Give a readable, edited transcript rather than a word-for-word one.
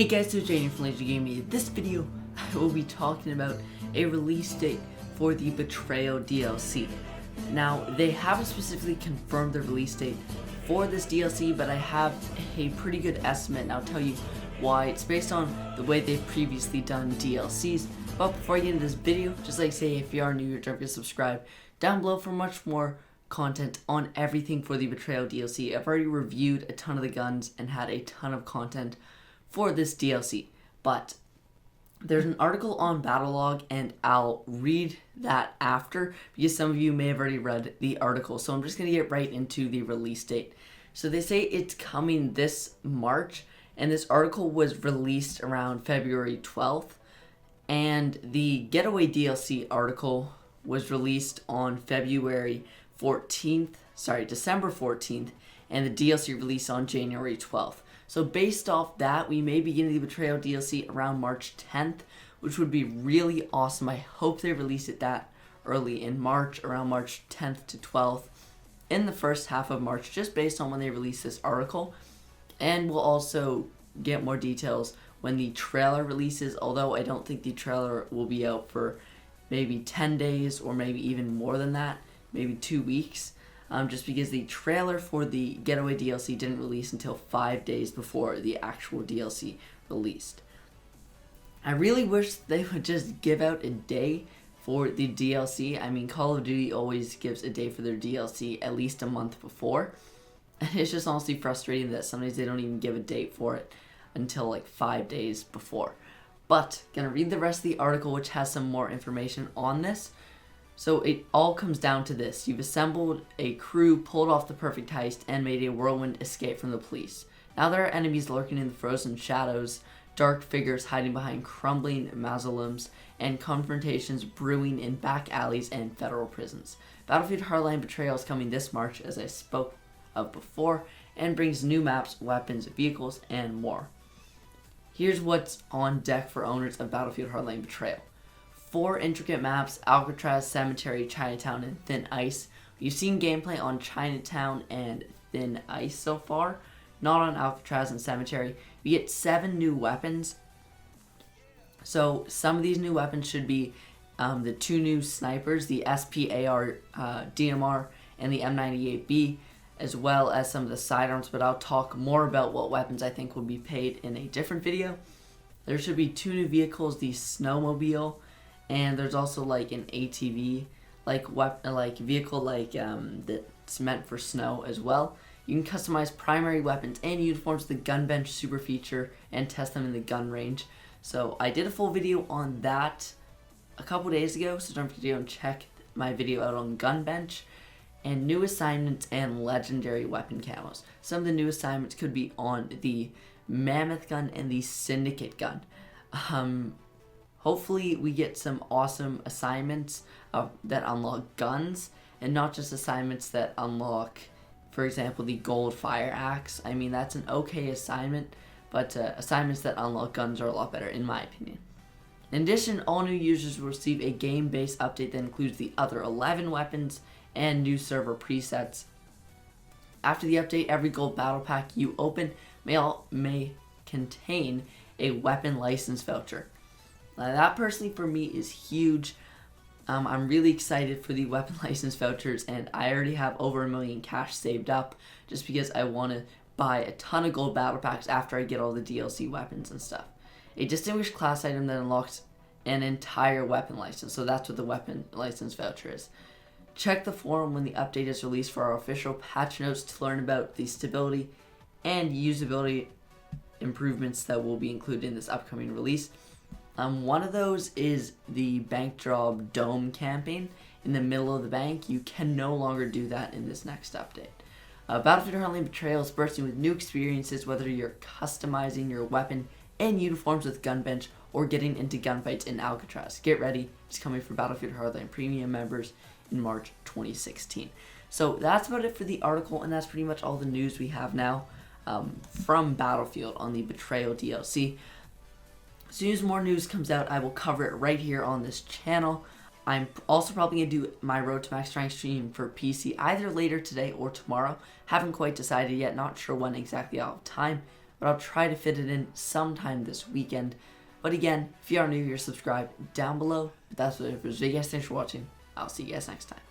Hey guys, it's Jane from LazerGamingDaMLG. In this video, I will be talking about a release date for the Betrayal DLC. Now, they haven't specifically confirmed the release date for this DLC, but I have a pretty good estimate, and I'll tell you why. It's based on the way they've previously done DLCs. But before I get into this video, just like say, if you are new, don't forget to subscribe down below for much more content on everything for the Betrayal DLC. I've already reviewed a ton of the guns and had a ton of content for this DLC, but there's an article on Battlelog and I'll read that after because some of you may have already read the article, so I'm just going to get right into the release date. So they say it's coming this March, and this article was released around February 12th, and the Getaway DLC article was released on December 14th, and the DLC released on January 12th. So based off that, we may begin the Betrayal DLC around March 10th, which would be really awesome. I hope they release it that early in March, around March 10th to 12th, in the first half of March, just based on when they release this article. And we'll also get more details when the trailer releases, although I don't think the trailer will be out for maybe 10 days or maybe even more than that, maybe 2 weeks. Just because the trailer for the Getaway DLC didn't release until 5 days before the actual DLC released. I really wish they would just give out a day for the DLC. I mean, Call of Duty always gives a day for their DLC at least a month before. And it's just honestly frustrating that sometimes they don't even give a date for it until like 5 days before. But, gonna read the rest of the article, which has some more information on this. So it all comes down to this. You've assembled a crew, pulled off the perfect heist, and made a whirlwind escape from the police. Now there are enemies lurking in the frozen shadows, dark figures hiding behind crumbling mausoleums, and confrontations brewing in back alleys and federal prisons. Battlefield Hardline Betrayal is coming this March, as I spoke of before, and brings new maps, weapons, vehicles, and more. Here's what's on deck for owners of Battlefield Hardline Betrayal. 4 intricate maps: Alcatraz, Cemetery, Chinatown, and Thin Ice. You've seen gameplay on Chinatown and Thin Ice so far, not on Alcatraz and Cemetery. You get 7 new weapons. So some of these new weapons should be the 2 new snipers, the SPAR DMR and the M98B, as well as some of the sidearms, but I'll talk more about what weapons I think will be paid in a different video. There should be 2 new vehicles, the Snowmobile, and there's also like an ATV vehicle that's meant for snow as well. You can customize primary weapons and uniforms with the gun bench super feature and test them in the gun range. So I did a full video on that a couple days ago, so don't forget to go and check my video out on gun bench. And new assignments and legendary weapon camos. Some of the new assignments could be on the Mammoth gun and the Syndicate gun. Hopefully we get some awesome assignments that unlock guns, and not just assignments that unlock, for example, the Gold Fire Axe. I mean, that's an okay assignment, but assignments that unlock guns are a lot better, in my opinion. In addition, all new users will receive a game-based update that includes the other 11 weapons and new server presets. After the update, every gold battle pack you open may contain a weapon license voucher. Now, that personally for me is huge. I'm really excited for the weapon license vouchers, and I already have over $1 million cash saved up just because I want to buy a ton of gold battle packs after I get all the DLC weapons and stuff. A distinguished class item that unlocks an entire weapon license, so that's what the weapon license voucher is. Check the forum when the update is released for our official patch notes to learn about the stability and usability improvements that will be included in this upcoming release. One of those is the bank job dome camping in the middle of the bank. You can no longer do that in this next update. Battlefield Hardline Betrayal is bursting with new experiences, whether you're customizing your weapon and uniforms with Gunbench or getting into gunfights in Alcatraz. Get ready, it's coming for Battlefield Hardline Premium members in March 2016. So that's about it for the article, and that's pretty much all the news we have now from Battlefield on the Betrayal DLC. As soon as more news comes out, I will cover it right here on this channel. I'm also probably going to do my Road to Max Rank stream for PC either later today or tomorrow. Haven't quite decided yet, not sure when exactly I'll have time, but I'll try to fit it in sometime this weekend. But again, if you are new here, subscribe down below. But that's what it is for this video, guys. Thanks for watching. I'll see you guys next time.